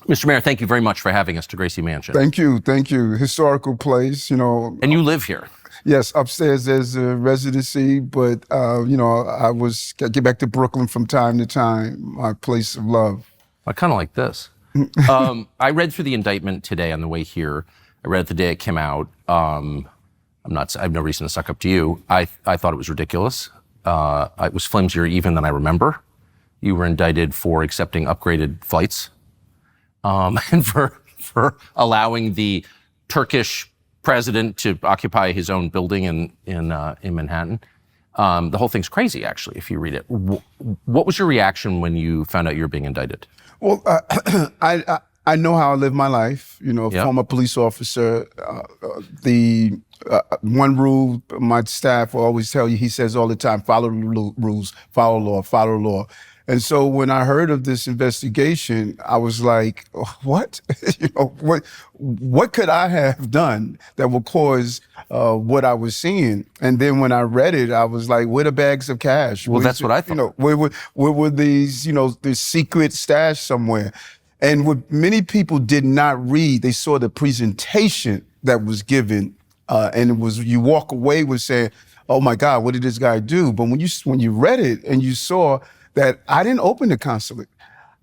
Mr. Mayor, thank you very much for having us to Gracie Mansion. Thank you. Historical place, And you live here. Yes, upstairs there's a residency, but, I get back to Brooklyn from time to time, my place of love. I kind of like this. I read through the indictment today on the way here. I read it the day it came out. I have no reason to suck up to you. I thought it was ridiculous. It was flimsier even than I remember. You were indicted for accepting upgraded flights, and for allowing the Turkish president to occupy his own building in Manhattan. The whole thing's crazy, actually, if you read it. What was your reaction when you found out you were being indicted? Well, I know how I live my life. Former police officer. The one rule my staff will always tell you, he says all the time, follow the rules, follow law, follow law. And so when I heard of this investigation, I was like, what? What could I have done that would cause what I was seeing? And then when I read it, I was like, where the bags of cash? Well, that's what I thought. Where were these, this secret stash somewhere? And what many people did not read, they saw the presentation that was given, and it was, you walk away with saying, oh my God, what did this guy do? But when you read it and you saw that I didn't open the consulate,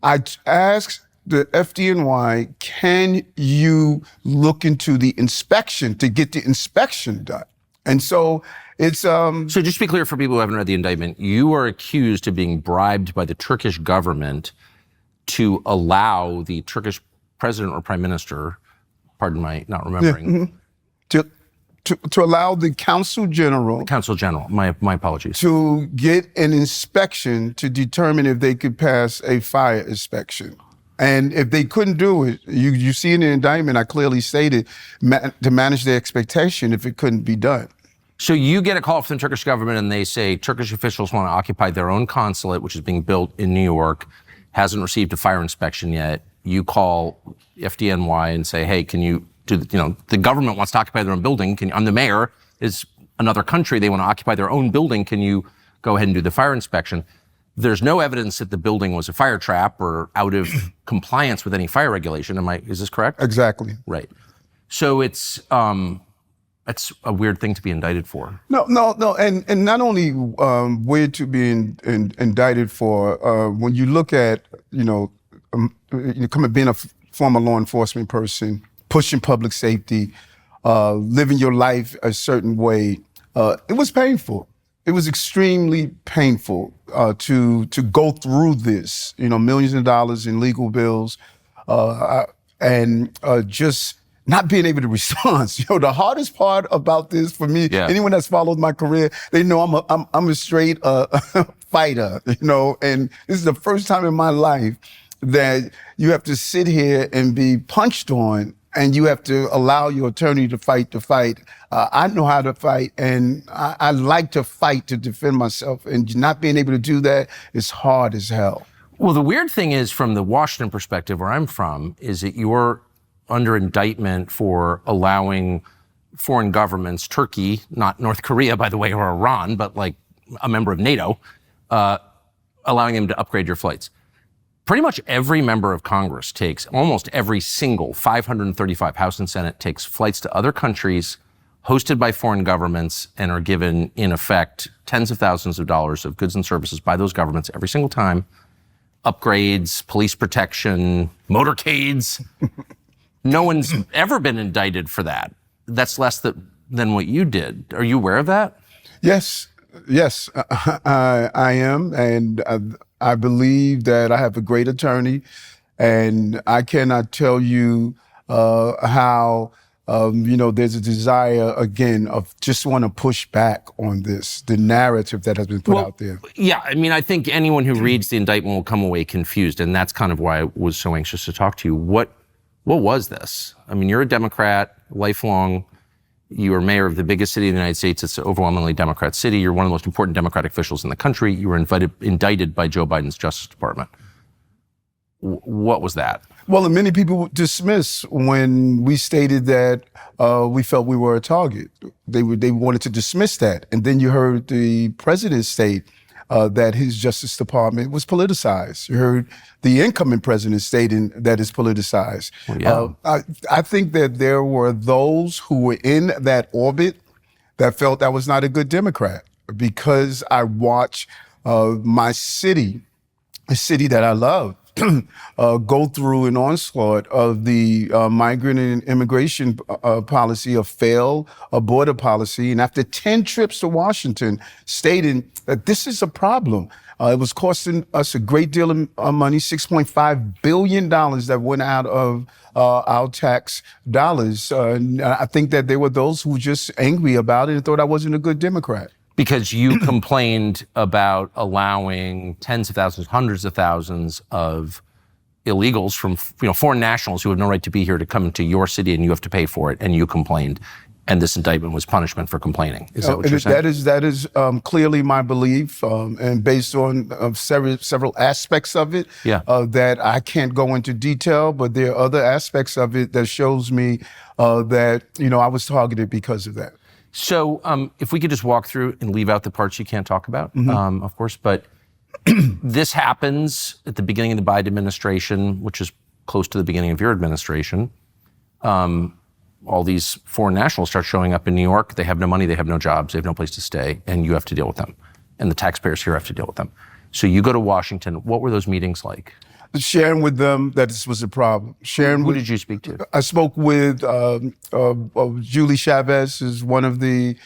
I asked the FDNY, can you look into the inspection to get the inspection done? And so it's... So just to be clear for people who haven't read the indictment, you are accused of being bribed by the Turkish government to allow the Turkish president or prime minister, pardon my not remembering, to allow the Consul General. My apologies. To get an inspection to determine if they could pass a fire inspection. And if they couldn't do it, you see in the indictment, I clearly stated to manage the expectation if it couldn't be done. So you get a call from the Turkish government and they say Turkish officials want to occupy their own consulate, which is being built in New York, hasn't received a fire inspection yet. You call FDNY and say, hey, can you the government wants to occupy their own building. I'm the mayor. Is another country. They want to occupy their own building. Can you go ahead and do the fire inspection? There's no evidence that the building was a fire trap or out of compliance with any fire regulation. Is this correct? Exactly. Right. So it's a weird thing to be indicted for. No. And not only weird to be indicted for, when you look at, being a former law enforcement person, pushing public safety, living your life a certain way. It was painful. It was extremely painful to go through this, millions of dollars in legal bills, and just not being able to respond. The hardest part about this for me, anyone that's followed my career, they know I'm a straight fighter, and this is the first time in my life that you have to sit here and be punched on, and you have to allow your attorney to fight the fight. I know how to fight, and I like to fight to defend myself, and not being able to do that is hard as hell. Well, the weird thing is, from the Washington perspective, where I'm from, is that you're under indictment for allowing foreign governments, Turkey, not North Korea, by the way, or Iran, but like a member of NATO, allowing them to upgrade your flights. Pretty much every member of Congress takes, almost every single 535 House and Senate takes flights to other countries hosted by foreign governments and are given, in effect, tens of thousands of dollars of goods and services by those governments every single time. Upgrades, police protection, motorcades. No one's ever been indicted for that. That's less than what you did. Are you aware of that? Yes, I am. And I believe that I have a great attorney, and I cannot tell you how, there's a desire, again, of just want to push back on this, the narrative that has been put out there. Yeah, I think anyone who reads the indictment will come away confused, and that's kind of why I was so anxious to talk to you. What was this? You're a Democrat, lifelong. You were mayor of the biggest city in the United States. It's an overwhelmingly Democrat city. You're one of the most important Democratic officials in the country. You were indicted by Joe Biden's Justice Department. What was that? Well, and many people dismiss when we stated that we felt we were a target. They wanted to dismiss that. And then you heard the president state, that his Justice Department was politicized. You heard the incoming president stating that it's politicized. Well, yeah. I think that there were those who were in that orbit that felt I was not a good Democrat because I watched my city, a city that I love, go through an onslaught of the migrant and immigration policy, a failed border policy. And after 10 trips to Washington, stating that this is a problem. It was costing us a great deal of money, $6.5 billion that went out of our tax dollars. And I think that there were those who were just angry about it and thought I wasn't a good Democrat. Because you complained about allowing tens of thousands, hundreds of thousands of illegals from foreign nationals who have no right to be here to come into your city and you have to pay for it, and you complained. And this indictment was punishment for complaining. Is that what you're saying? That is clearly my belief, and based on several aspects of it, that I can't go into detail, but there are other aspects of it that shows me that I was targeted because of that. So if we could just walk through and leave out the parts you can't talk about, of course, but this happens at the beginning of the Biden administration, which is close to the beginning of your administration. All these foreign nationals start showing up in New York. They have no money, they have no jobs, they have no place to stay, and you have to deal with them. And the taxpayers here have to deal with them. So you go to Washington. What were those meetings like? Sharing with them that this was a problem. Who did you speak to? I spoke with Julie Chavez, is one of the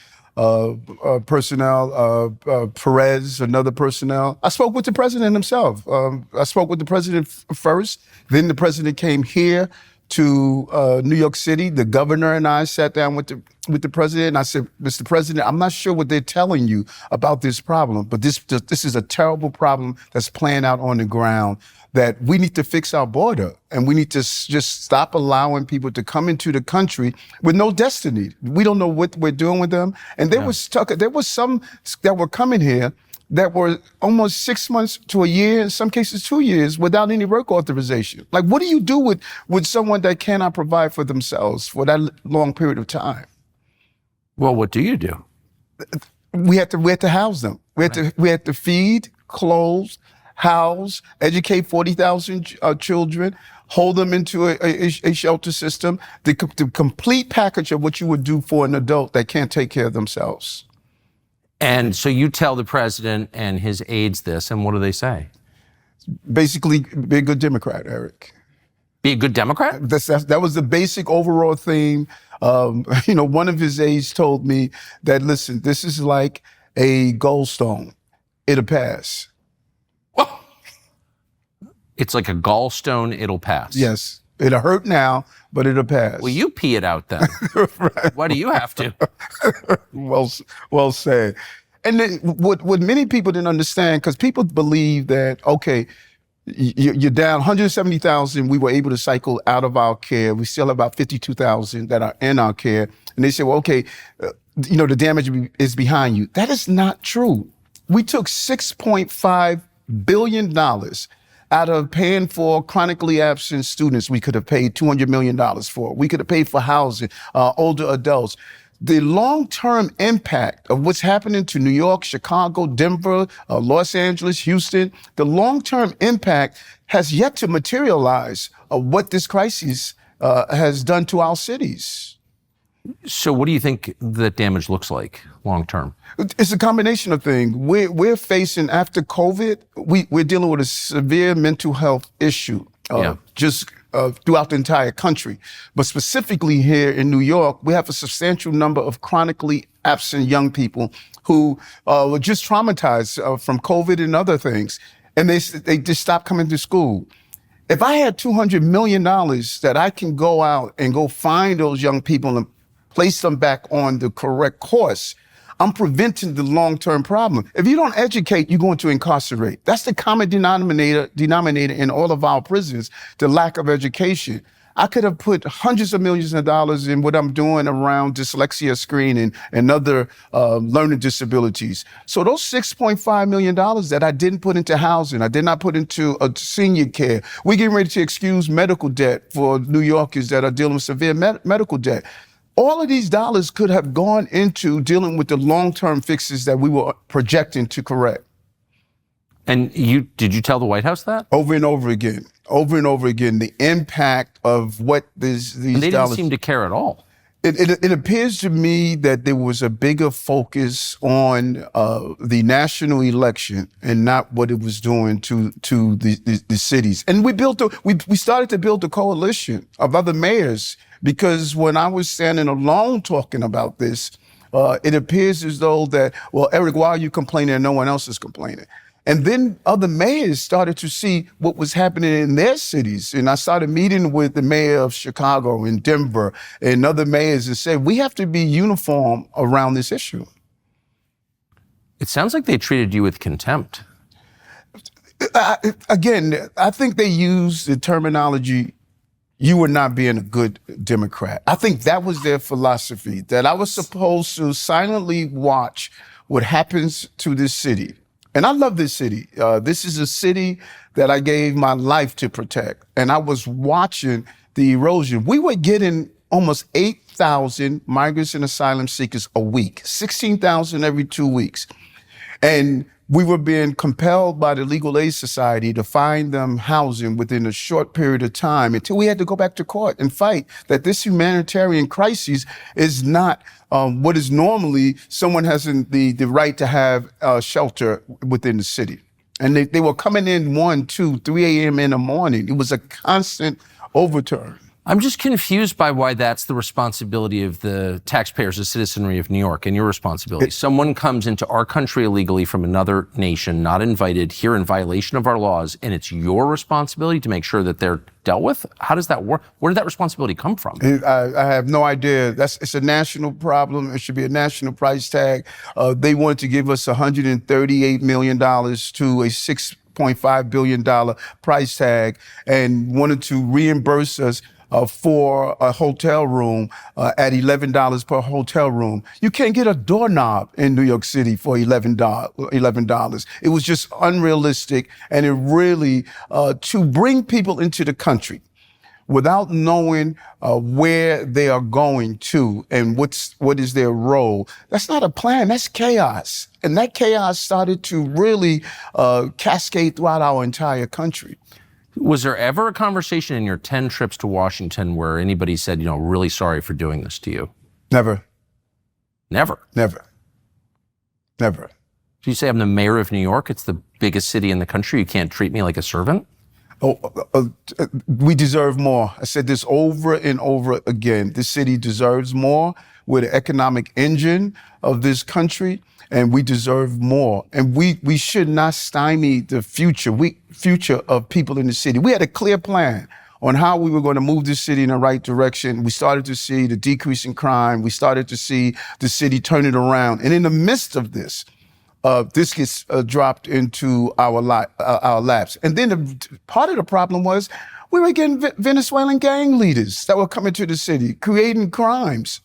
personnel, Perez, another personnel. I spoke with the president himself. I spoke with the president first. Then the president came here to New York City. The governor and I sat down with the president, and I said, Mr. President, I'm not sure what they're telling you about this problem, but this is a terrible problem that's playing out on the ground, that we need to fix our border, and we need to just stop allowing people to come into the country with no destiny. We don't know what we're doing with them. And there was some that were coming here that were almost 6 months to a year, in some cases 2 years, without any work authorization. Like, what do you do with someone that cannot provide for themselves for that long period of time? Well, what do you do? We had to house them. We had to feed, clothe, house, educate 40,000 children, hold them into a shelter system, the complete package of what you would do for an adult that can't take care of themselves. And so you tell the president and his aides this, and what do they say? Basically, be a good Democrat, Eric. Be a good Democrat? That was the basic overall theme. One of his aides told me that, listen, this is like a gallstone. It'll pass. Well, it's like a gallstone, it'll pass. Yes. It'll hurt now, but it'll pass. Well, you pee it out then. Right. Why do you have to? Well said. And then what many people didn't understand, because people believe that, okay, you're down 170,000. We were able to cycle out of our care. We still have about 52,000 that are in our care. And they say, well, okay, the damage is behind you. That is not true. We took $6.5 billion out of paying for chronically absent students. We could have paid $200 million for. We could have paid for housing, older adults. The long-term impact of what's happening to New York, Chicago, Denver, Los Angeles, Houston, the long-term impact has yet to materialize of what this crisis has done to our cities. So what do you think that damage looks like long-term? It's a combination of things. We're facing, after COVID, we're dealing with a severe mental health issue. Throughout the entire country. But specifically here in New York, we have a substantial number of chronically absent young people who were just traumatized from COVID and other things. And they just stopped coming to school. If I had $200 million that I can go out and go find those young people and place them back on the correct course, I'm preventing the long-term problem. If you don't educate, you're going to incarcerate. That's the common denominator in all of our prisons, the lack of education. I could have put hundreds of millions of dollars in what I'm doing around dyslexia screening and other learning disabilities. So those $6.5 million that I didn't put into housing, I did not put into senior care. We're getting ready to excuse medical debt for New Yorkers that are dealing with severe medical debt. All of these dollars could have gone into dealing with the long-term fixes that we were projecting to correct. And did you tell the White House that? Over and over again, the impact of what these And they didn't dollars seem to care at all. It appears to me that there was a bigger focus on the national election and not what it was doing to the cities. And we started to build a coalition of other mayors, because when I was standing alone talking about this, it appears as though that, well, Eric, why are you complaining and no one else is complaining? And then other mayors started to see what was happening in their cities. And I started meeting with the mayor of Chicago and Denver and other mayors and said, we have to be uniform around this issue. It sounds like they treated you with contempt. Again, I think they used the terminology, you were not being a good Democrat. I think that was their philosophy, that I was supposed to silently watch what happens to this city. And I love this city. This is a city that I gave my life to protect. And I was watching the erosion. We were getting almost 8,000 migrants and asylum seekers a week, 16,000 every 2 weeks. And we were being compelled by the Legal Aid Society to find them housing within a short period of time until we had to go back to court and fight that this humanitarian crisis is not what is normally someone has the right to have shelter within the city. And they were coming in 1, 2, 3 a.m. in the morning. It was a constant overturn. I'm just confused by why that's the responsibility of the taxpayers, the citizenry of New York, and your responsibility. Someone comes into our country illegally from another nation, not invited, here in violation of our laws, and it's your responsibility to make sure that they're dealt with? How does that work? Where did that responsibility come from? I have no idea. It's a national problem. It should be a national price tag. They wanted to give us $138 million to a $6.5 billion price tag and wanted to reimburse us for a hotel room at $11 per hotel room. You can't get a doorknob in New York City for $11. It was just unrealistic, and it really, to bring people into the country without knowing where they are going to and what is their role, that's not a plan, that's chaos. And that chaos started to really cascade throughout our entire country. Was there ever a conversation in your 10 trips to Washington where anybody said, really sorry for doing this to you? Never. Never? Never. Never. So you say I'm the mayor of New York? It's the biggest city in the country. You can't treat me like a servant? We deserve more. I said this over and over again. This city deserves more. We're the economic engine of this country, and we deserve more. And we should not stymie the future of people in the city. We had a clear plan on how we were going to move this city in the right direction. We started to see the decrease in crime. We started to see the city turn it around. And in the midst of this, this gets dropped into our laps. And then part of the problem was we were getting Venezuelan gang leaders that were coming to the city, creating crimes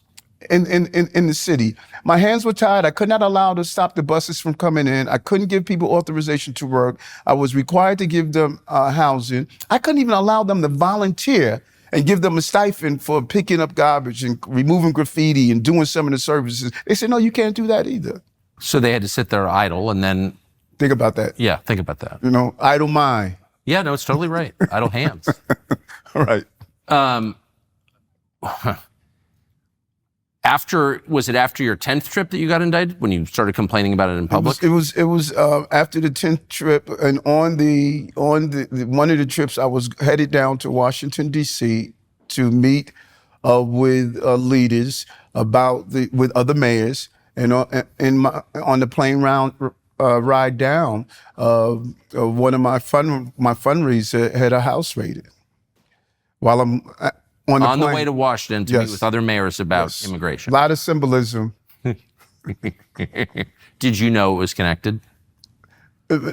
in the city. My hands were tied. I could not allow to stop the buses from coming in. I couldn't give people authorization to work. I was required to give them housing. I couldn't even allow them to volunteer and give them a stipend for picking up garbage and removing graffiti and doing some of the services. They said, no, you can't do that either. So they had to sit there idle and then... Think about that. Yeah, think about that. Idle mind. Yeah, no, it's totally right. Idle hands. All right. Was it after your 10th trip that you got indicted, when you started complaining about it in public? It was after the 10th trip, and on one of the trips, I was headed down to Washington, D.C. to meet with leaders with other mayors. And on the plane ride down, one of my fundraiser had a house raided. While I'm on the way to Washington to meet with other mayors about immigration. A lot of symbolism. Did you know it was connected?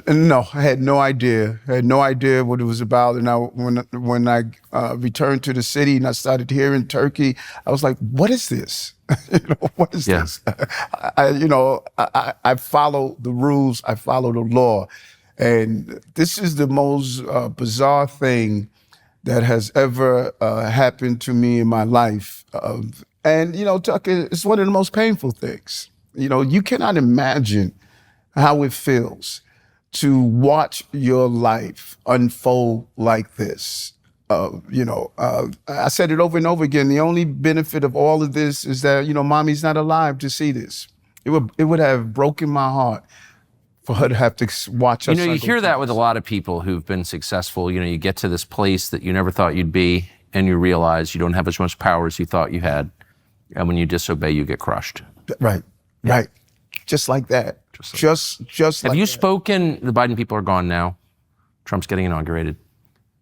No, I had no idea. I had no idea what it was about. And when I returned to the city and I started hearing Turkey, I was like, what is this? What is this? I follow the rules. I follow the law. And this is the most bizarre thing that has ever happened to me in my life. And Tucker, it's one of the most painful things. You cannot imagine how it feels to watch your life unfold like this. I said it over and over again. The only benefit of all of this is that, mommy's not alive to see this. It would have broken my heart for her to have to watch us. You hear that with a lot of people who've been successful. You get to this place that you never thought you'd be, and you realize you don't have as much power as you thought you had. And when you disobey, you get crushed. Right. Just like that. Just Have like you that. spoken? The Biden people are gone now. Trump's getting inaugurated.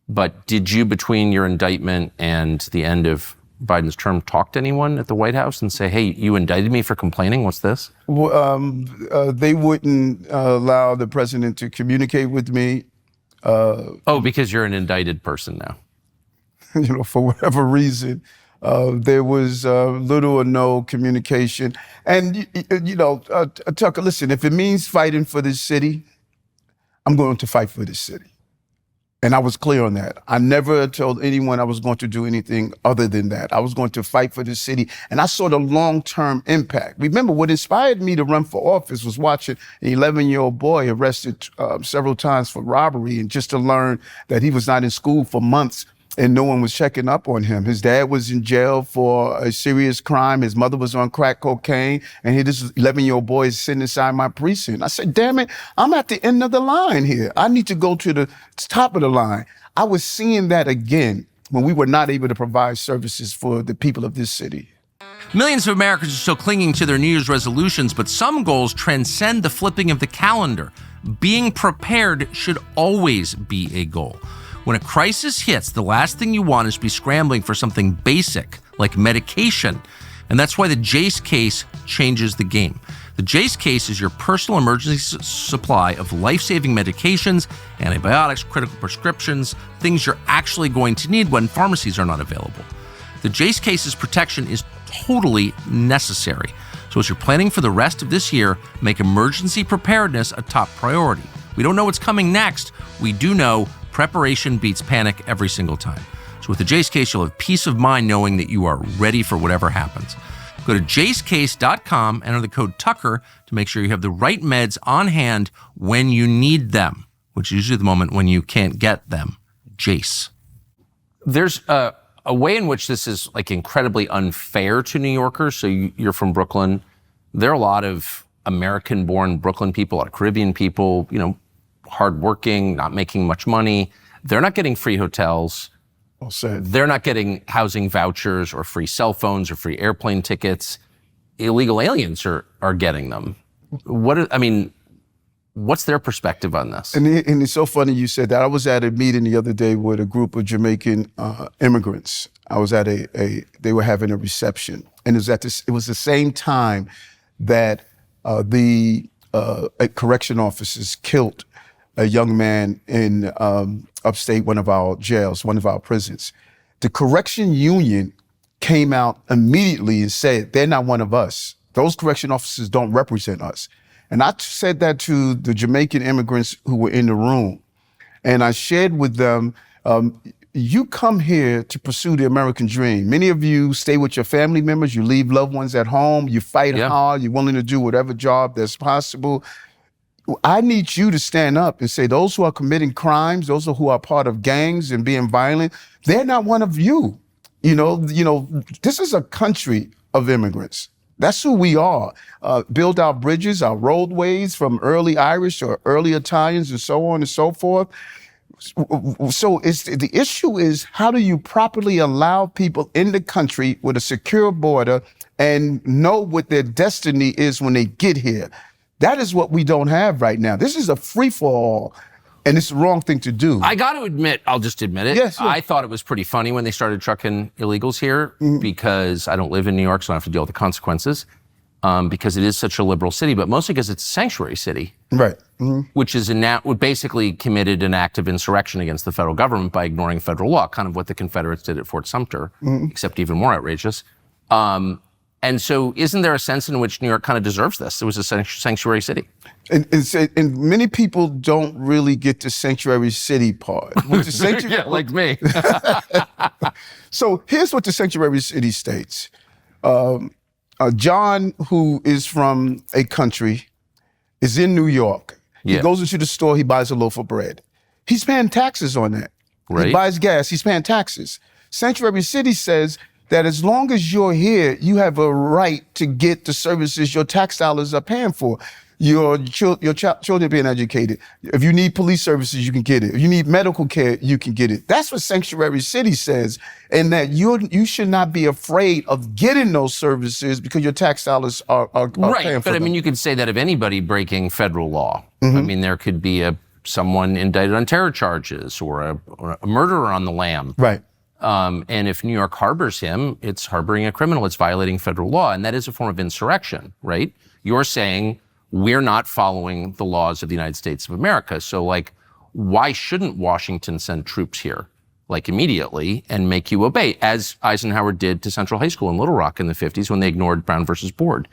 But did you, between your indictment and the end of Biden's term, talk to anyone at the White House and say, hey, you indicted me for complaining? What's this? They wouldn't allow the president to communicate with me. Because you're an indicted person now. For whatever reason, there was little or no communication. And, Tucker, listen, if it means fighting for this city, I'm going to fight for this city. And I was clear on that. I never told anyone I was going to do anything other than that. I was going to fight for this city. And I saw the long-term impact. Remember, what inspired me to run for office was watching an 11-year-old boy arrested several times for robbery, and just to learn that he was not in school for months and no one was checking up on him. His dad was in jail for a serious crime. His mother was on crack cocaine. And this 11-year-old boy is sitting inside my precinct. I said, damn it, I'm at the end of the line here. I need to go to the top of the line. I was seeing that again when we were not able to provide services for the people of this city. Millions of Americans are still clinging to their New Year's resolutions, but some goals transcend the flipping of the calendar. Being prepared should always be a goal. When a crisis hits, the last thing you want is to be scrambling for something basic like medication. And that's why the Jace case changes the game. The Jace case is your personal emergency supply of life-saving medications, antibiotics, critical prescriptions, things you're actually going to need when pharmacies are not available. The Jace case's protection is totally necessary. So as you're planning for the rest of this year, make emergency preparedness a top priority. We don't know what's coming next. We do know preparation beats panic every single time. So with the Jace case, you'll have peace of mind knowing that you are ready for whatever happens. Go to jacecase.com, enter the code Tucker to make sure you have the right meds on hand when you need them, which is usually the moment when you can't get them. Jace. There's a way in which this is incredibly unfair to New Yorkers. So you're from Brooklyn. There are a lot of American-born Brooklyn people, a lot of Caribbean people, hardworking, not making much money. They're not getting free hotels. Well said. They're not getting housing vouchers or free cell phones or free airplane tickets. Illegal aliens are getting them. What's their perspective on this? And it's so funny you said that. I was at a meeting the other day with a group of Jamaican immigrants. I was at they were having a reception, and it was the same time that the correction officers killed a young man in upstate, one of our jails, one of our prisons. The correction union came out immediately and said, they're not one of us. Those correction officers don't represent us. And I said that to the Jamaican immigrants who were in the room. And I shared with them, you come here to pursue the American dream. Many of you stay with your family members, you leave loved ones at home, you fight hard, you're willing to do whatever job that's possible. I need you to stand up and say, those who are committing crimes, those who are part of gangs and being violent, they're not one of you. This is a country of immigrants. That's who we are. Build our bridges, our roadways from early Irish or early Italians and so on and so forth. So the issue is, how do you properly allow people in the country with a secure border and know what their destiny is when they get here? That is what we don't have right now. This is a free-for-all, and it's the wrong thing to do. I got to admit, I'll just admit it. Yes. I thought it was pretty funny when they started trucking illegals here because I don't live in New York, so I don't have to deal with the consequences because it is such a liberal city, but mostly because it's a sanctuary city. Right. Which is basically committed an act of insurrection against the federal government by ignoring federal law, kind of what the Confederates did at Fort Sumter, except even more outrageous. And so isn't there a sense in which New York kind of deserves this? It was a sanctuary city. And many people don't really get the sanctuary city part. Yeah, like me. So here's what the sanctuary city states. John, who is from a country, is in New York. He Yeah. goes into the store, he buys a loaf of bread. He's paying taxes on that. Right. He buys gas, he's paying taxes. Sanctuary City says that as long as you're here, you have a right to get the services your tax dollars are paying for. Your children being educated. If you need police services, you can get it. If you need medical care, you can get it. That's what Sanctuary City says, and that you should not be afraid of getting those services because your tax dollars are Right, paying for but I them. mean, you could say that of anybody breaking federal law. I mean, there could be someone indicted on terror charges or a murderer on the lam. Right. And if New York harbors him, it's harboring a criminal. It's violating federal law, and that is a form of insurrection, right? You're saying we're not following the laws of the United States of America. So, like, why shouldn't Washington send troops here, like, immediately and make you obey, as Eisenhower did to Central High School in Little Rock in the 50s when they ignored Brown versus Board?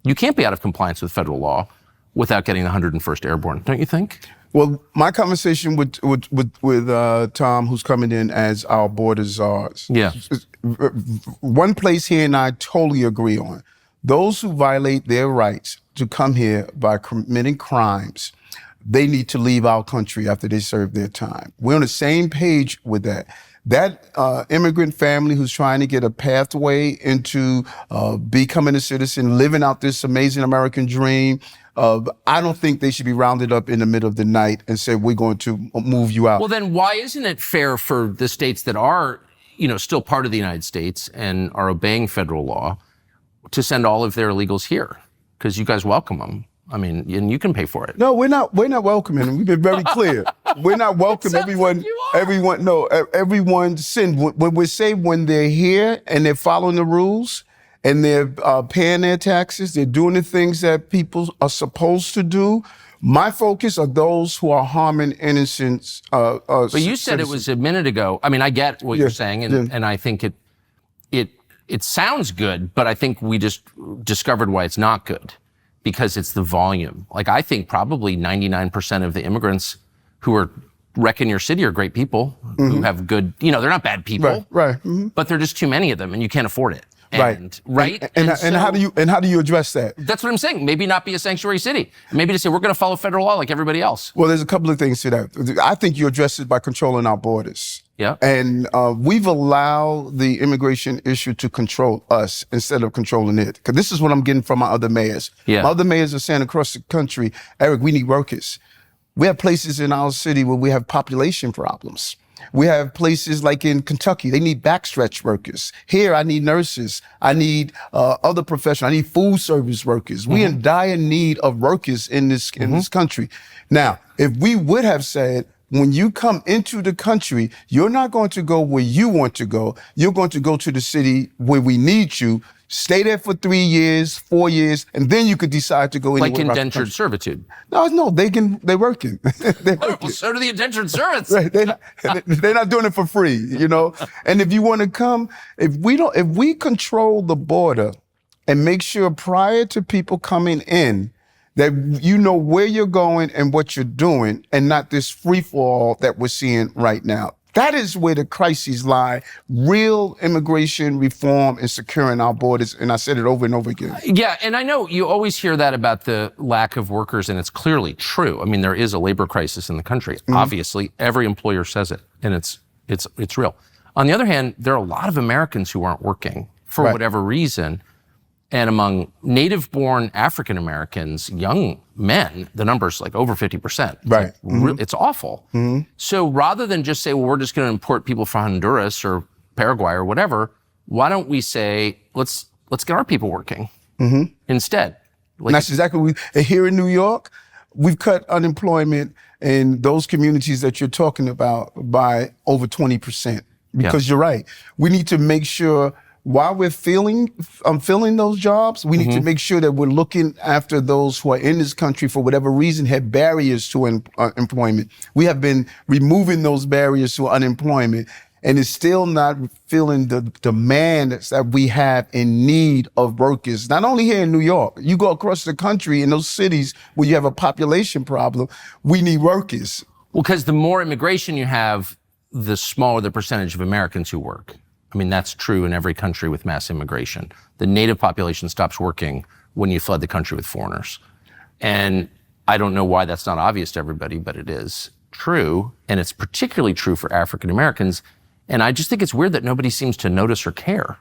You can't be out of compliance with federal law without getting the 101st Airborne, don't you think? Well, my conversation with Tom, who's coming in as our border czars. Yeah. One place he and I totally agree on. Those who violate their rights to come here by committing crimes, they need to leave our country after they serve their time. We're on the same page with that. That immigrant family who's trying to get a pathway into becoming a citizen, living out this amazing American dream, I don't think they should be rounded up in the middle of the night and say, we're going to move you out. Well, then why isn't it fair for the states that are, still part of the United States and are obeying federal law to send all of their illegals here? Because you guys welcome them. I mean, and you can pay for it. No, we're not welcoming them. We've been very clear. We're not welcoming everyone. Everyone sin. When we say when they're here and they're following the rules and they're paying their taxes, they're doing the things that people are supposed to do. My focus are those who are harming innocents. But you said it was a minute ago. I mean, I get what you're saying, and I think it sounds good, but I think we just discovered why it's not good, because it's the volume. Like, I think probably 99% of the immigrants who are wrecking your city are great people who have good, they're not bad people, right. But there are just too many of them, and you can't afford it. Right. And how do you address that? That's what I'm saying. Maybe not be a sanctuary city. Maybe to say we're going to follow federal law like everybody else. Well, there's a couple of things to that. I think you address it by controlling our borders. Yeah. And we've allowed the immigration issue to control us instead of controlling it. Because this is what I'm getting from my other mayors. Yeah. My other mayors are saying across the country, Eric, we need workers. We have places in our city where we have population problems. We have places like in Kentucky, they need backstretch workers. Here, I need nurses. I need other professionals. I need food service workers. We're in dire need of workers in this country. Now, if we would have said, when you come into the country, you're not going to go where you want to go. You're going to go to the city where we need you. Stay there for 3 years, 4 years, and then you could decide to go anywhere. Like indentured servitude. No, they're working. They're Well, working. so do the indentured servants. Right, they're not doing it for free, And if you want to come, if we control the border and make sure prior to people coming in that you know where you're going and what you're doing, and not this free for all that we're seeing right now. That is where the crises lie. Real immigration reform and securing our borders. And I said it over and over again. Yeah, and I know you always hear that about the lack of workers, and it's clearly true. I mean, there is a labor crisis in the country. Obviously, every employer says it, and it's real. On the other hand, there are a lot of Americans who aren't working for whatever reason. And among native-born African Americans, young men, the number's like over 50%. Right. It's awful. So rather than just say, well, we're just going to import people from Honduras or Paraguay or whatever, why don't we say, let's get our people working instead? And that's exactly what here in New York, we've cut unemployment in those communities that you're talking about by over 20%. Because you're right. We need to make sure while we're filling those jobs, we need to make sure that we're looking after those who are in this country for whatever reason have barriers to employment. We have been removing those barriers to unemployment, and it's still not filling the demand that we have in need of workers. Not only here in New York, you go across the country in those cities where you have a population problem, we need workers. Well, because the more immigration you have, the smaller the percentage of Americans who work. I mean, that's true in every country with mass immigration. The native population stops working when you flood the country with foreigners. And I don't know why that's not obvious to everybody, but it is true. And it's particularly true for African Americans. And I just think it's weird that nobody seems to notice or care.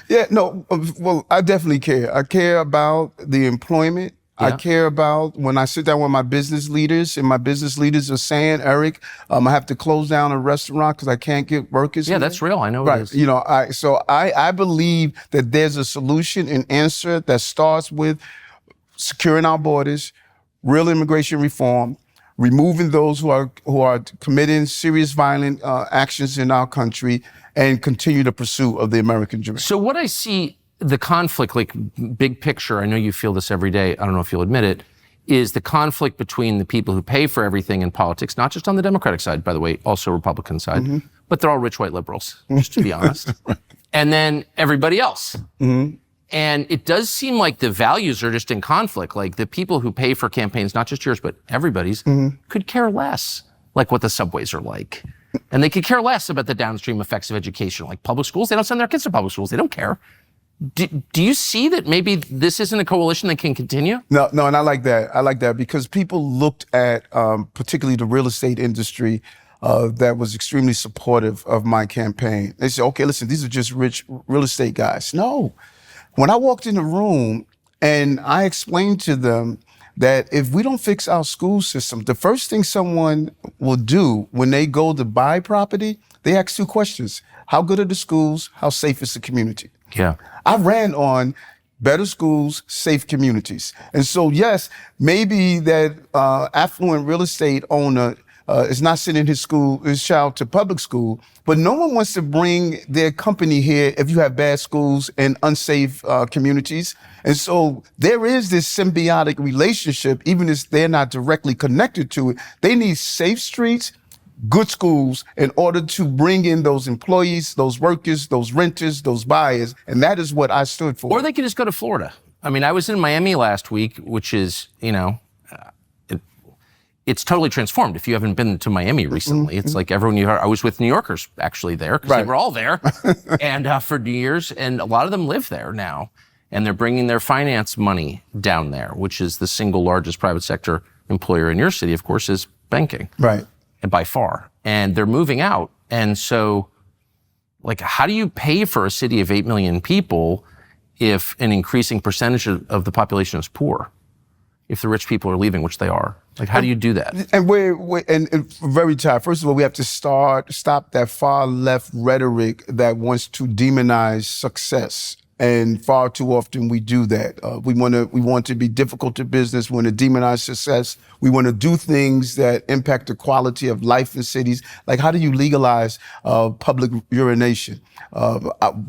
Yeah, no, well, I definitely care. I care about the employment. Yeah. I care about when I sit down with my business leaders, and my business leaders are saying, Eric, I have to close down a restaurant because I can't get workers. Yeah, here. that's real. I know Right. it is. You know, I believe that there's a solution and answer that starts with securing our borders, real immigration reform, removing those who are committing serious violent actions in our country, and continue the pursuit of the American dream. So what I see, the conflict, like big picture, I know you feel this every day, I don't know if you'll admit it, is the conflict between the people who pay for everything in politics, not just on the Democratic side, by the way, also Republican side, but they're all rich white liberals, just to be honest. And then everybody else. And it does seem like the values are just in conflict. Like the people who pay for campaigns, not just yours, but everybody's, could care less, like what the subways are like. And they could care less about the downstream effects of education, like public schools. They don't send their kids to public schools. They don't care. Do you see that maybe this isn't a coalition that can continue? No, and I like that. I like that because people looked at particularly the real estate industry that was extremely supportive of my campaign. They said, okay, listen, these are just rich real estate guys. No. When I walked in the room and I explained to them that if we don't fix our school system, the first thing someone will do when they go to buy property, they ask two questions. How good are the schools? How safe is the community? Yeah. I ran on better schools, safe communities. And so, yes, maybe that affluent real estate owner is not sending his child to public school, but no one wants to bring their company here if you have bad schools and unsafe communities. And so there is this symbiotic relationship, even if they're not directly connected to it. They need safe streets, good schools in order to bring in those employees, those workers, those renters, those buyers. And that is what I stood for. Or they could just go to Florida. I mean, I was in Miami last week, which is, it's totally transformed. If you haven't been to Miami recently, it's like everyone you heard. I was with New Yorkers actually there because they were all there and for New Year's, and a lot of them live there now. And they're bringing their finance money down there, which is the single largest private sector employer in your city, of course, is banking. Right. And by far. And they're moving out. And so, like, how do you pay for a city of 8 million people if an increasing percentage of the population is poor? If the rich people are leaving, which they are. Like, how do you do that? And we're very tired. First of all, we have to stop that far left rhetoric that wants to demonize success. And far too often we do that. We want to be difficult to business. We want to demonize success. We want to do things that impact the quality of life in cities. Like, how do you legalize public urination?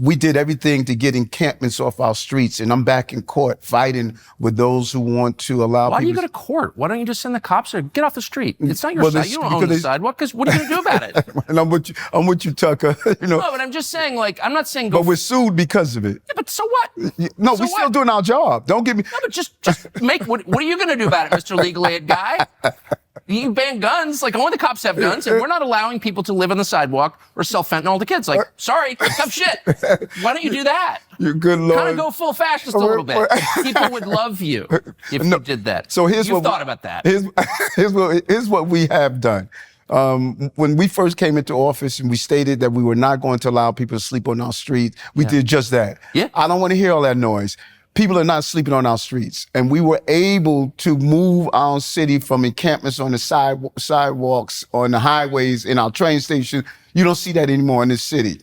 We did everything to get encampments off our streets, and I'm back in court fighting with those who want to allow. Why do you go to court? Why don't you just send the cops there? Get off the street. It's not your side. You don't own the sidewalk. Because what are you going to do about it? And I'm with you, Tucker. No, but I'm just saying, like, I'm not saying. But we're sued because of it. Yeah, but so what? No, we're still doing our job. Don't get me. No, but just make. What are you going to do about it, Mr. Legal Aid guy? You ban guns. Like, only the cops have guns, and we're not allowing people to live on the sidewalk or sell fentanyl to kids. Like, sorry, tough shit. Why don't you do that? You're good, Lord. Kind of go full fascist a little bit. People would love you if you did that. So You've thought about that. Here's what we have done. When we first came into office and we stated that we were not going to allow people to sleep on our streets, we did just that. Yeah. I don't want to hear all that noise. People are not sleeping on our streets. And we were able to move our city from encampments on the sidewalks, on the highways, in our train station. You don't see that anymore in this city.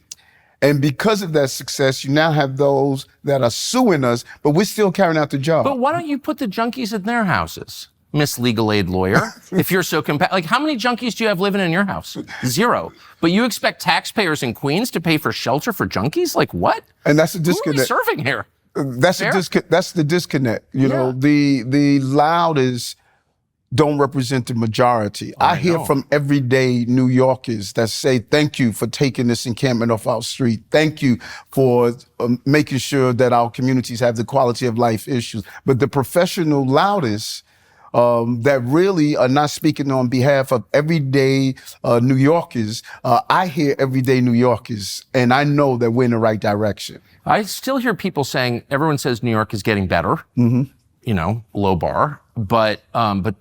And because of that success, you now have those that are suing us, but we're still carrying out the job. But why don't you put the junkies in their houses? Miss Legal Aid lawyer, if you're so like, how many junkies do you have living in your house? 0. But you expect taxpayers in Queens to pay for shelter for junkies? Like, what? And that's a disconnect. Who are we serving here? That's the disconnect. You know, the loudest don't represent the majority. I hear from everyday New Yorkers that say, thank you for taking this encampment off our street. Thank you for making sure that our communities have the quality of life issues. But the professional loudest that really are not speaking on behalf of everyday New Yorkers, I hear everyday New Yorkers, and I know that we're in the right direction. I still hear people saying, everyone says New York is getting better, you know, low bar. But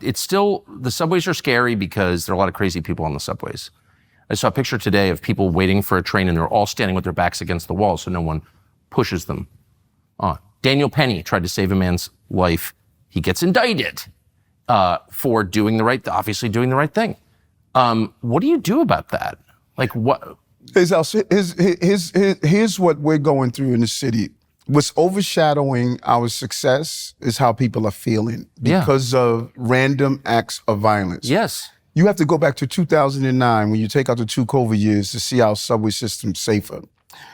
it's still, the subways are scary because there are a lot of crazy people on the subways. I saw a picture today of people waiting for a train and they're all standing with their backs against the wall so no one pushes them. Daniel Penny tried to save a man's life. He gets indicted for obviously doing the right thing. What do you do about that? Like what? Here's what we're going through in the city. What's overshadowing our success is how people are feeling because of random acts of violence. Yes. You have to go back to 2009 when you take out the 2 COVID years to see our subway system safer.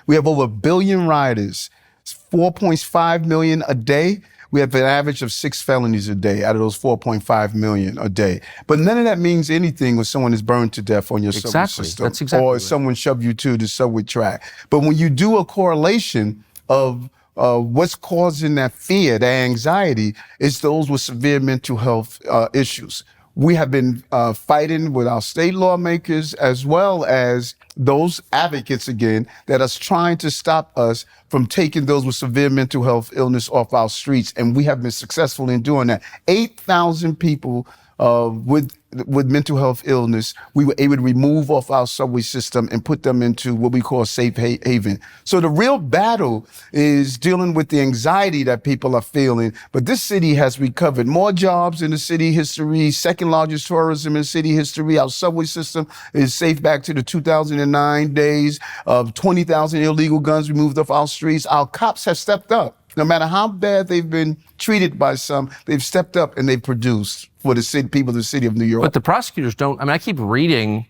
We have over 1 billion riders, 4.5 million a day. We have an average of 6 felonies a day out of those 4.5 million a day. But none of that means anything when someone is burned to death on your subway system. That's exactly or right. someone shoved you to the subway track. But when you do a correlation of what's causing that fear, that anxiety, it's those with severe mental health issues. We have been fighting with our state lawmakers as well as those advocates again that are trying to stop us from taking those with severe mental health illness off our streets. And we have been successful in doing that. 8,000 people with mental health illness, we were able to remove off our subway system and put them into what we call safe haven. So the real battle is dealing with the anxiety that people are feeling. But this city has recovered more jobs in the city history, second largest tourism in city history. Our subway system is safe back to the 2009 days of 20,000 illegal guns removed off our streets. Our cops have stepped up. No matter how bad they've been treated by some, they've stepped up and they've produced for the city, people of the city of New York. But the prosecutors don't. I mean, I keep reading,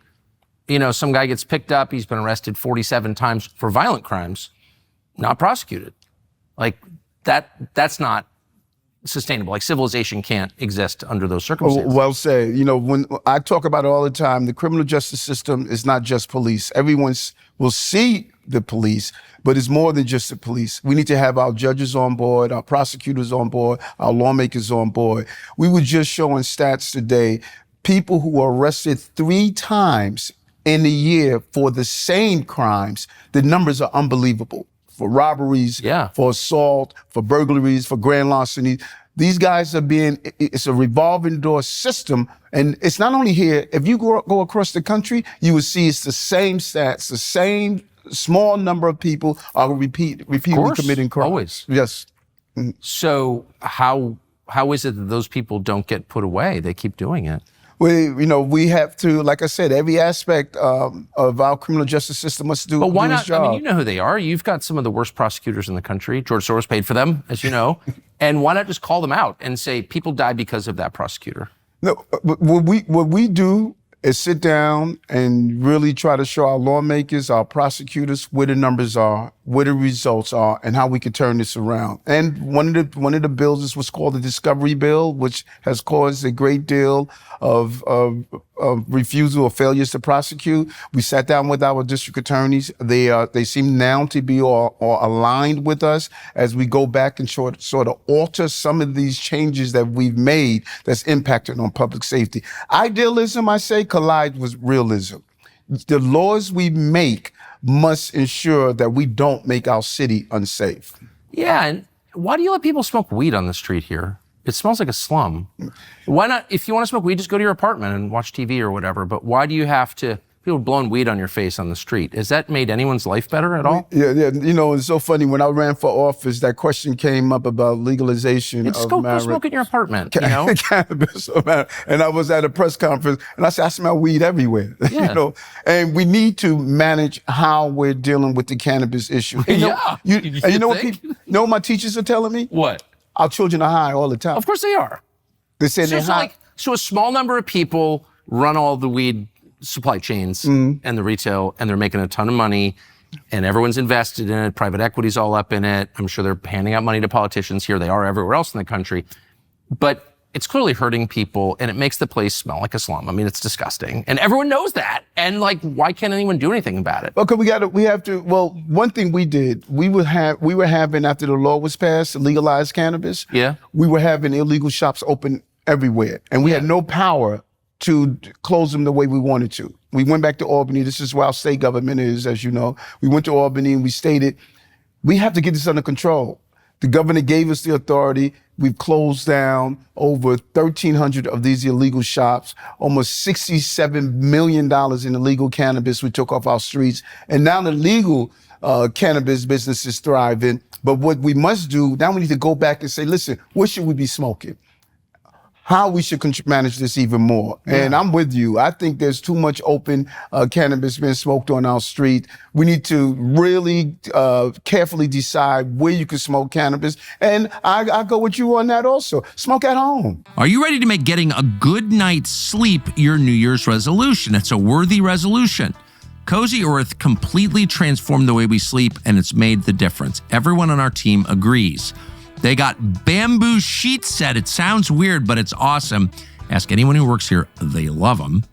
some guy gets picked up, he's been arrested 47 times for violent crimes, not prosecuted. Like that's not sustainable. Like civilization can't exist under those circumstances. Well said. When I talk about it all the time, the criminal justice system is not just police. Everyone will see the police, but it's more than just the police. We need to have our judges on board, our prosecutors on board, our lawmakers on board. We were just showing stats today, people who are arrested 3 times in a year for the same crimes. The numbers are unbelievable. For robberies, for assault, for burglaries, for grand larceny. These guys it's a revolving door system. And it's not only here, if you go across the country, you will see it's the same stats, the same small number of people are repeatedly committing crimes. Always. Yes. So how is it that those people don't get put away? They keep doing it. We have to, like I said, every aspect of our criminal justice system must do. But why do not? its job. I mean, you know who they are. You've got some of the worst prosecutors in the country. George Soros paid for them, as you know. And why not just call them out and say people died because of that prosecutor? No, what we do is sit down and really try to show our lawmakers, our prosecutors, where the numbers are, where the results are, and how we can turn this around. And one of the bills is what's called the Discovery Bill, which has caused a great deal of refusal or failures to prosecute. We sat down with our district attorneys. They seem now to be all aligned with us as we go back and sort of alter some of these changes that we've made that's impacted on public safety. Idealism, I say, collides with realism. The laws we make must ensure that we don't make our city unsafe. Yeah, and why do you let people smoke weed on the street here? It smells like a slum. Why not, if you want to smoke weed, just go to your apartment and watch TV or whatever, but why do you have to, people blowing weed on your face on the street? Has that made anyone's life better at all? Yeah. It's so funny. When I ran for office, that question came up about legalization of go marijuana. smoke in your apartment, Cannabis. And I was at a press conference, and I said, I smell weed everywhere. Yeah. And we need to manage how we're dealing with the cannabis issue. You know what my teachers are telling me? What? Our children are high all the time. Of course they are. They say they're high. So a small number of people run all the weed supply chains and the retail, and they're making a ton of money, and everyone's invested in it. Private equity's all up in it. I'm sure they're handing out money to politicians here. They are everywhere else in the country. But it's clearly hurting people, and it makes the place smell like a slum. I mean, it's disgusting. And everyone knows that. And why can't anyone do anything about it? Okay, one thing we did, we were having, after the law was passed to legalize cannabis, we were having illegal shops open everywhere. And we had no power to close them the way we wanted to. We went back to Albany. This is where our state government is, as you know. We went to Albany and we stated, we have to get this under control. The governor gave us the authority. We've closed down over 1,300 of these illegal shops, almost $67 million in illegal cannabis we took off our streets. And now the legal cannabis business is thriving. But what we must do, now we need to go back and say, listen, what should we be smoking? How we should manage this even more. Yeah. And I'm with you. I think there's too much open cannabis being smoked on our street. We need to really carefully decide where you can smoke cannabis. And I go with you on that also. Smoke at home. Are you ready to make getting a good night's sleep your New Year's resolution? It's a worthy resolution. Cozy Earth completely transformed the way we sleep, and it's made the difference. Everyone on our team agrees. They got bamboo sheet set. It sounds weird, but it's awesome. Ask anyone who works here. They love them.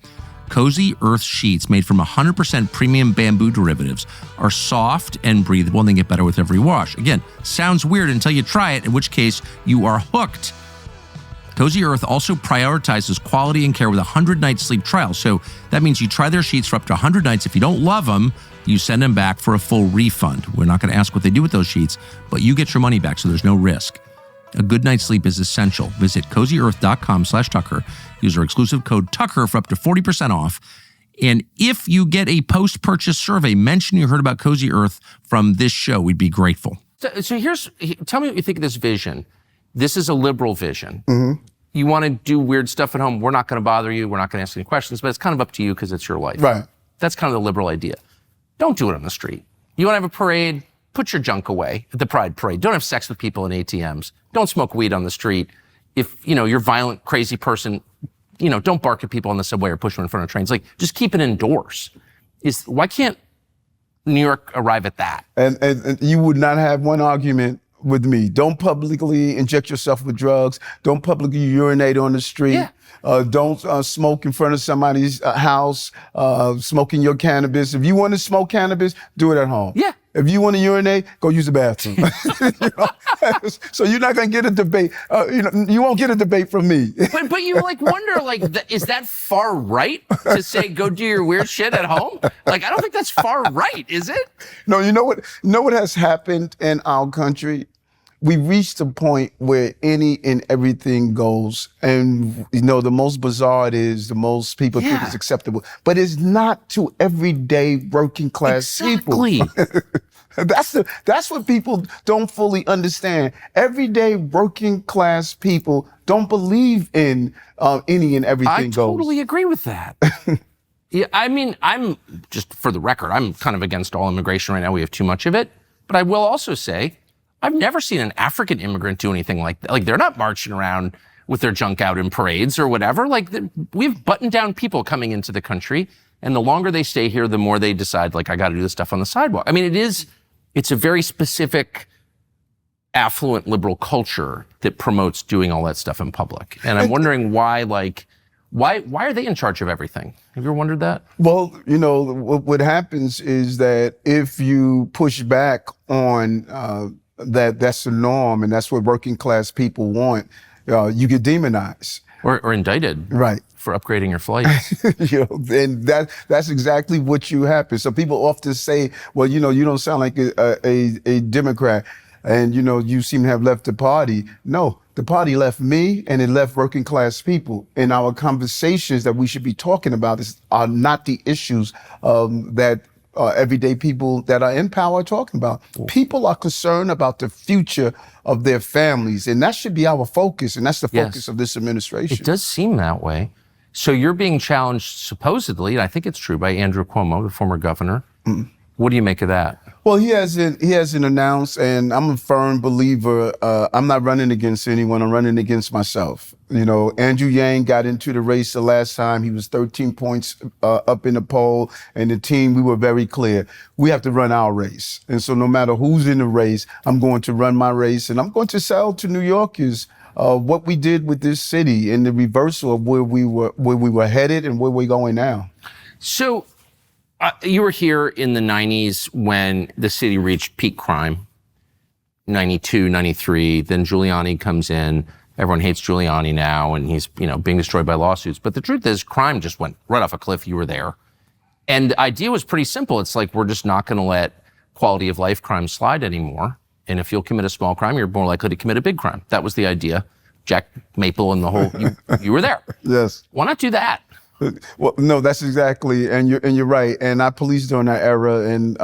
Cozy Earth sheets made from 100% premium bamboo derivatives are soft and breathable, and they get better with every wash. Again, sounds weird until you try it, in which case you are hooked. Cozy Earth also prioritizes quality and care with a 100-night sleep trial. So that means you try their sheets for up to 100 nights. If you don't love them, you send them back for a full refund. We're not going to ask what they do with those sheets, but you get your money back, so there's no risk. A good night's sleep is essential. Visit CozyEarth.com/Tucker. Use our exclusive code Tucker for up to 40% off. And if you get a post-purchase survey, mention you heard about Cozy Earth from this show. We'd be grateful. So tell me what you think of this vision. This is a liberal vision. Mm-hmm. You want to do weird stuff at home, we're not going to bother you. We're not going to ask any questions, but it's kind of up to you because it's your life. Right. That's kind of the liberal idea. Don't do it on the street. You want to have a parade? Put your junk away at the Pride Parade. Don't have sex with people in ATMs. Don't smoke weed on the street. If, you're a violent, crazy person, don't bark at people on the subway or push them in front of trains. Like, just keep it indoors. Why can't New York arrive at that? And you would not have one argument with me. Don't publicly inject yourself with drugs. Don't publicly urinate on the street. Yeah. Don't smoke in front of somebody's house, smoking your cannabis. If you want to smoke cannabis, do it at home. Yeah. If you want to urinate, go use the bathroom. So you're not going to get a debate. You won't get a debate from me. But you wonder, is that far right to say go do your weird shit at home? I don't think that's far right, is it? No, you know what has happened in our country? We reached a point where any and everything goes. And, the most bizarre it is, the most people think it's acceptable. But it's not to everyday working class people. That's what people don't fully understand. Everyday working class people don't believe in any and everything goes. I totally agree with that. Yeah, I'm just, for the record, I'm kind of against all immigration right now. We have too much of it. But I will also say, I've never seen an African immigrant do anything like that. They're not marching around with their junk out in parades or whatever. We have buttoned down people coming into the country, and the longer they stay here, the more they decide, I got to do this stuff on the sidewalk. It's a very specific, affluent liberal culture that promotes doing all that stuff in public. And I'm wondering why are they in charge of everything? Have you ever wondered that? Well, what happens is that if you push back on that's the norm, and that's what working class people want, you get demonized. Or indicted. Right. For upgrading your flights. And that's exactly what you happen. So people often say, well, you don't sound like a Democrat, and, you seem to have left the party. No, the party left me, and it left working class people. And our conversations that we should be talking about are not the issues that everyday people that are in power are talking about. People are concerned about the future of their families, and that should be our focus, and that's the focus of this administration. It does seem that way. So you're being challenged, supposedly, and I think it's true, by Andrew Cuomo, the former governor. Mm. What do you make of that? Well, he hasn't announced, and I'm a firm believer. I'm not running against anyone. I'm running against myself. Andrew Yang got into the race the last time. He was 13 points up in the poll, and the team, we were very clear. We have to run our race. And so no matter who's in the race, I'm going to run my race, and I'm going to sell to New Yorkers what we did with this city and the reversal of where we were headed and where we're going now. So you were here in the 90s when the city reached peak crime, 92, 93. Then Giuliani comes in. Everyone hates Giuliani now, and he's being destroyed by lawsuits. But the truth is, crime just went right off a cliff. You were there. And the idea was pretty simple. It's we're just not going to let quality of life crime slide anymore. And if you'll commit a small crime, you're more likely to commit a big crime. That was the idea. Jack Maple and the whole, you were there. Yes. Why not do that? Well, no, that's exactly, and you're right. And I policed during that era, and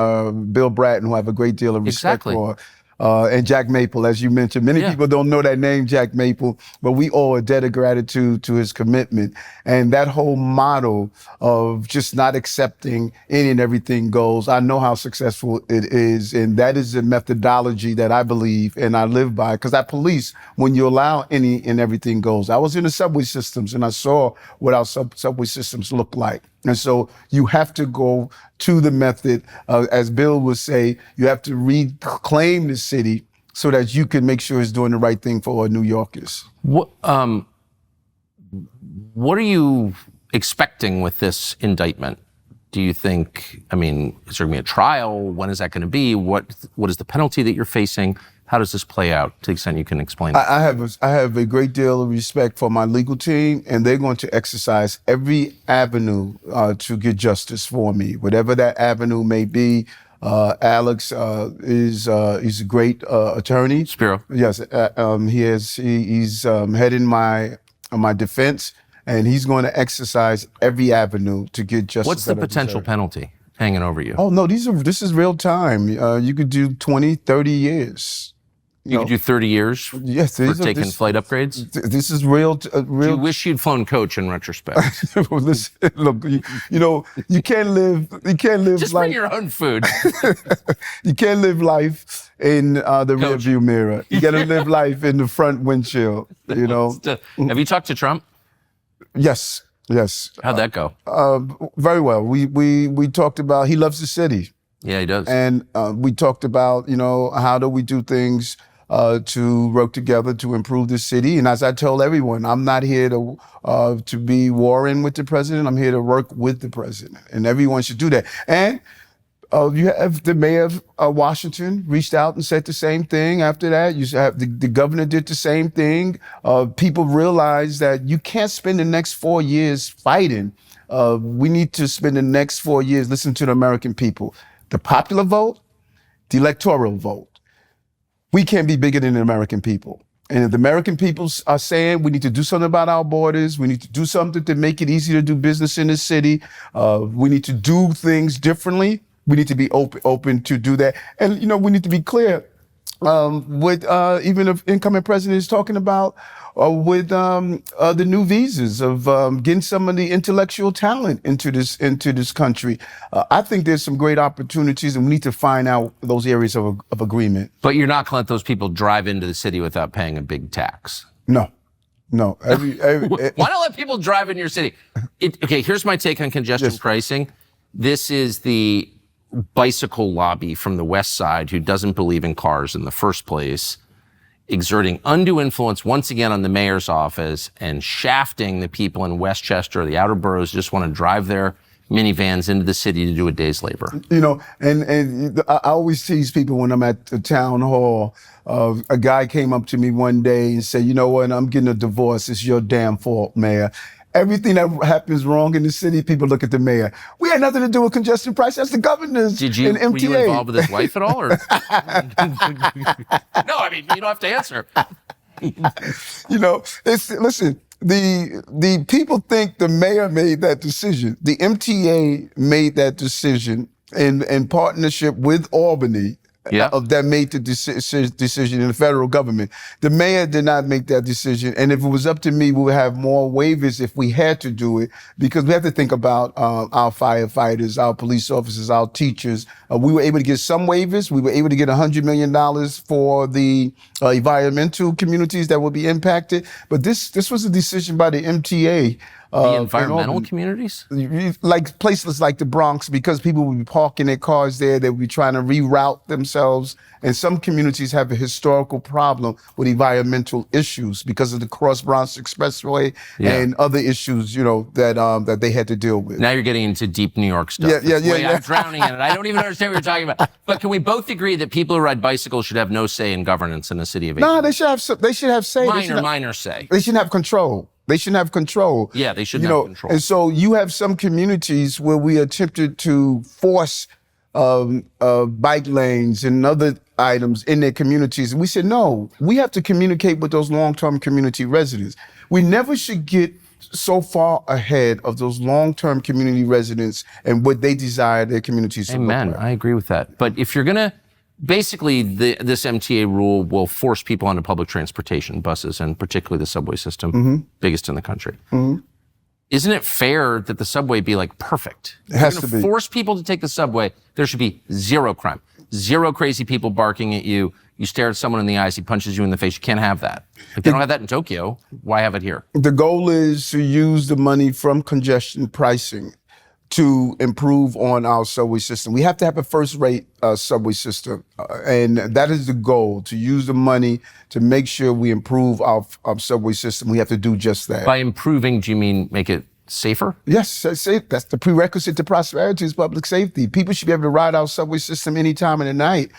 Bill Bratton, who I have a great deal of respect for, and Jack Maple, as you mentioned. Many people don't know that name, Jack Maple, but we owe a debt of gratitude to his commitment. And that whole model of just not accepting any and everything goes, I know how successful it is. And that is a methodology that I believe and I live by, because I police when you allow any and everything goes. I was in the subway systems and I saw what our subway systems look like. And so you have to go to the method, as Bill would say, you have to reclaim the city so that you can make sure it's doing the right thing for our New Yorkers. What are you expecting with this indictment? Do you think, I mean, is there going to be a trial? When is that going to be? What is the penalty that you're facing? How does this play out, to the extent you can explain that? I have a great deal of respect for my legal team, and they're going to exercise every avenue to get justice for me, whatever that avenue may be. Alex is a great attorney. Spiro. Yes, he's heading my defense, and he's going to exercise every avenue to get justice. What's the potential penalty hanging over you? Oh no, this is real time. You could do 20, 30 years. You could do 30 years for taking flight upgrades? This is real. Do you wish you'd flown coach in retrospect? Listen, look, you can't live. Just bring your own food. You can't live life in the rearview mirror. You got to live life in the front windshield. Have you talked to Trump? Yes. How'd that go? Very well. We talked about, he loves the city. Yeah, he does. And we talked about, how do we do things to work together to improve the city. And as I told everyone, I'm not here to be warring with the president. I'm here to work with the president, and everyone should do that. And you have the mayor of Washington reached out and said the same thing. After that, you have the governor did the same thing. People realize that you can't spend the next 4 years fighting. We need to spend the next 4 years listening to the American people. The popular vote, the electoral vote. We can't be bigger than the American people. And if the American people are saying we need to do something about our borders, we need to do something to make it easier to do business in the city, we need to do things differently, we need to be open to do that. And, we need to be clear with even if incoming president is talking about with the new visas of getting some of the intellectual talent into this country. I think there's some great opportunities, and we need to find out those areas of agreement. But you're not going to let those people drive into the city without paying a big tax? No. Why not let people drive in your city? Okay, here's my take on congestion pricing. This is the bicycle lobby from the West Side who doesn't believe in cars in the first place, exerting undue influence once again on the mayor's office and shafting the people in Westchester, the outer boroughs, just want to drive their minivans into the city to do a day's labor. And I always tease people when I'm at the town hall. A guy came up to me one day and said, "You know what? I'm getting a divorce. It's your damn fault, Mayor." Everything that happens wrong in the city, people look at the mayor. We had nothing to do with congestion price. That's the governor's and MTA. Were you involved with his wife at all? Or? No, I mean, you don't have to answer. Listen, the people think the mayor made that decision. The MTA made that decision in partnership with Albany. That made the decision in the federal government. The mayor did not make that decision. And if it was up to me, we would have more waivers if we had to do it, because we have to think about our firefighters, our police officers, our teachers. We were able to get some waivers. We were able to get $100 million for the environmental communities that will be impacted. But this was a decision by the MTA. The environmental communities? Like places like the Bronx, because people would be parking their cars there, they would be trying to reroute themselves. And some communities have a historical problem with environmental issues because of the Cross Bronx Expressway and other issues, that they had to deal with. Now you're getting into deep New York stuff. I'm drowning in it. I don't even understand what you're talking about. But can we both agree that people who ride bicycles should have no say in governance in the city of 18? No, they should have say. Minor say. They shouldn't have control. They shouldn't have control. Yeah, they shouldn't have control. And so you have some communities where we attempted to force bike lanes and other items in their communities. And we said, no, we have to communicate with those long-term community residents. We never should get so far ahead of those long-term community residents and what they desire their communities to look Amen. like. I agree with that. But if you're going to, basically, this MTA rule will force people onto public transportation, buses, and particularly the subway system, biggest in the country. Isn't it fair that the subway be like perfect? It has to be. Force people to take the subway. There should be zero crime, zero crazy people barking at you. You stare at someone in the eyes, he punches you in the face. You can't have that. If they don't have that in Tokyo, why have it here? The goal is to use the money from congestion pricing to improve on our subway system. We have to have a first-rate subway system, and that is the goal, to use the money to make sure we improve our subway system. We have to do just that. By improving, do you mean make it safer? Yes, that's the prerequisite to prosperity is public safety. People should be able to ride our subway system any time of the night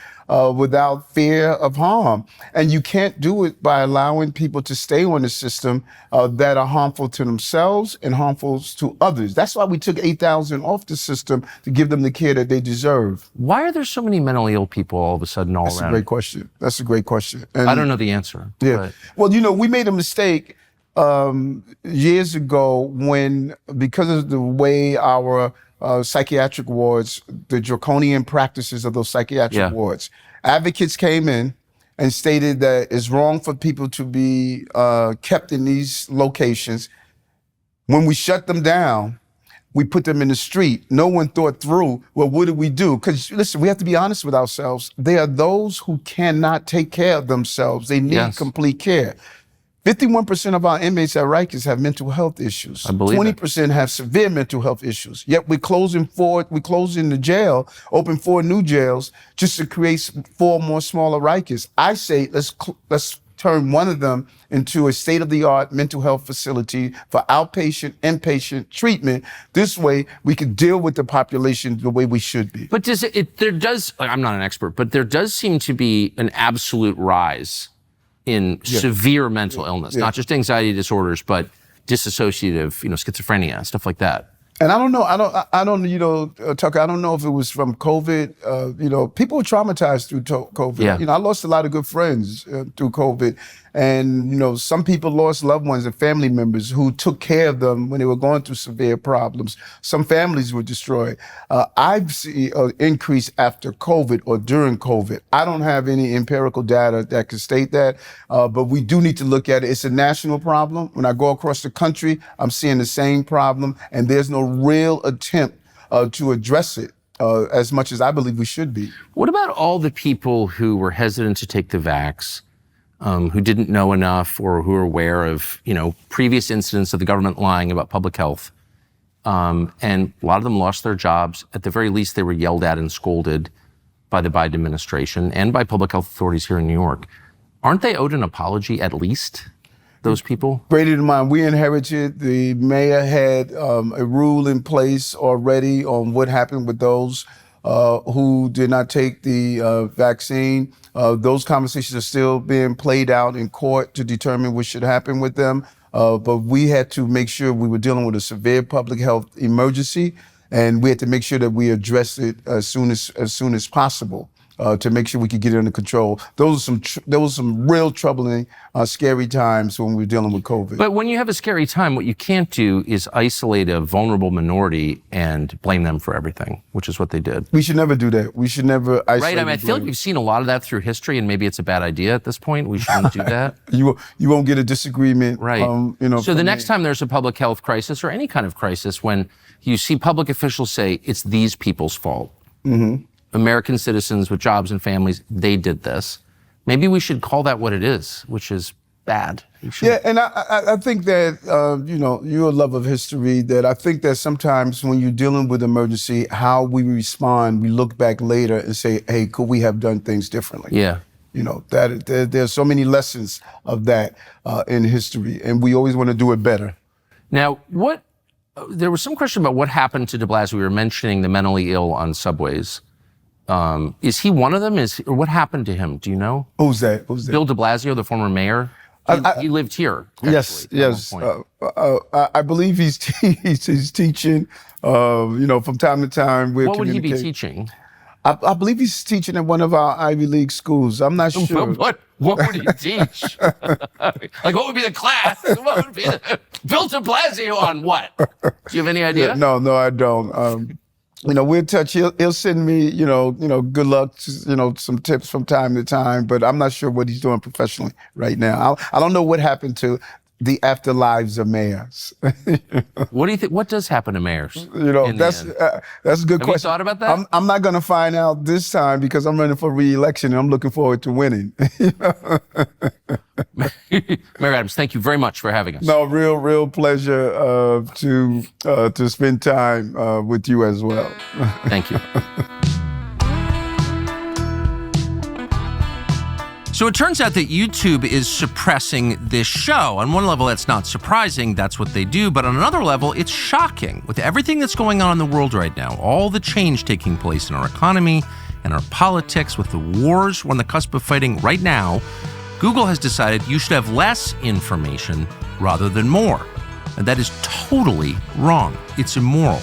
without fear of harm. And you can't do it by allowing people to stay on the system that are harmful to themselves and harmful to others. That's why we took 8,000 off the system, to give them the care that they deserve. Why are there so many mentally ill people all of a sudden all That's around? a great question. That's a great question. And I don't know the answer. yeah. But Well, you know, we made a mistake years ago when, because of the way our psychiatric wards, the draconian practices of those psychiatric wards, advocates came in and stated that it's wrong for people to be kept in these locations. When we shut them down, we put them in the street. No one thought through, well, what do we do? Because listen, we have to be honest with ourselves. There are those who cannot take care of themselves. They need complete care. 51% of our inmates at Rikers have mental health issues. I believe 20% have severe mental health issues. Yet we're closing the jail, open 4 new jails just to create 4 more smaller Rikers. I say let's turn one of them into a state-of-the-art mental health facility for outpatient, inpatient treatment. This way we can deal with the population the way we should be. But I'm not an expert, but there does seem to be an absolute rise in severe mental illness, not just anxiety disorders, but dissociative, schizophrenia, stuff like that. And I don't know, Tucker, I don't know if it was from COVID. People were traumatized through COVID. I lost a lot of good friends through COVID. And, some people lost loved ones and family members who took care of them when they were going through severe problems. Some families were destroyed. I've seen an increase after COVID or during COVID. I don't have any empirical data that can state that, but we do need to look at it. It's a national problem. When I go across the country, I'm seeing the same problem, and there's no real attempt to address it as much as I believe we should be. What about all the people who were hesitant to take the vax, who didn't know enough or who are aware of, previous incidents of the government lying about public health? And a lot of them lost their jobs. At the very least, they were yelled at and scolded by the Biden administration and by public health authorities here in New York. Aren't they owed an apology at least, those people? Brady to mind, we inherited, the mayor had a rule in place already on what happened with those who did not take the vaccine. Those conversations are still being played out in court to determine what should happen with them. But we had to make sure we were dealing with a severe public health emergency, and we had to make sure that we addressed it as soon as possible. To make sure we could get it under control. There was some real troubling, scary times when we were dealing with COVID. But when you have a scary time, what you can't do is isolate a vulnerable minority and blame them for everything, which is what they did. We should never do that. We should never isolate. Right. I mean, I feel like we've seen a lot of that through history, and maybe it's a bad idea at this point. We shouldn't do that. You won't get a disagreement. Right. So the next time there's a public health crisis or any kind of crisis, when you see public officials say it's these people's fault. Mm-hmm. American citizens with jobs and families, they did this. Maybe we should call that what it is, which is bad. Yeah, and I think that, you're a lover of history, that I think that sometimes when you're dealing with emergency, how we respond, we look back later and say, hey, could we have done things differently? Yeah. There's so many lessons of that in history, and we always want to do it better. Now, there was some question about what happened to de Blasio. We were mentioning the mentally ill on subways. Is he one of them? Or what happened to him? Do you know? Who's that? Bill de Blasio, the former mayor. He lived here. Yes. I believe he's teaching. From time to time. What would he be teaching? I believe he's teaching at one of our Ivy League schools. I'm not sure. What would he teach? Like, what would be the class? What would be Bill de Blasio on what? Do you have any idea? No, I don't. We'll touch. He'll send me, good luck, some tips from time to time. But I'm not sure what he's doing professionally right now. I don't know what happened to the afterlives of mayors. What do you think? What does happen to mayors? That's a good question. Have you thought about that? I'm not going to find out this time because I'm running for re-election and I'm looking forward to winning. Mayor Adams, thank you very much for having us. No, real pleasure to spend time with you as well. Thank you. So it turns out that YouTube is suppressing this show. On one level, that's not surprising. That's what they do. But on another level, it's shocking. With everything that's going on in the world right now, all the change taking place in our economy and our politics, with the wars we're on the cusp of fighting right now, Google has decided you should have less information rather than more. And that is totally wrong. It's immoral.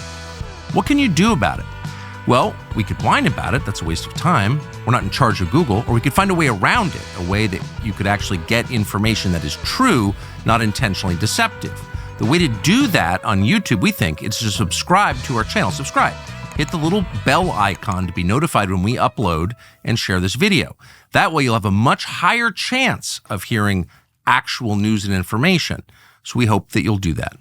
What can you do about it? Well, we could whine about it. That's a waste of time. We're not in charge of Google. Or we could find a way around it, a way that you could actually get information that is true, not intentionally deceptive. The way to do that on YouTube, we think, is to subscribe to our channel. Subscribe. Hit the little bell icon to be notified when we upload and share this video. That way you'll have a much higher chance of hearing actual news and information. So we hope that you'll do that.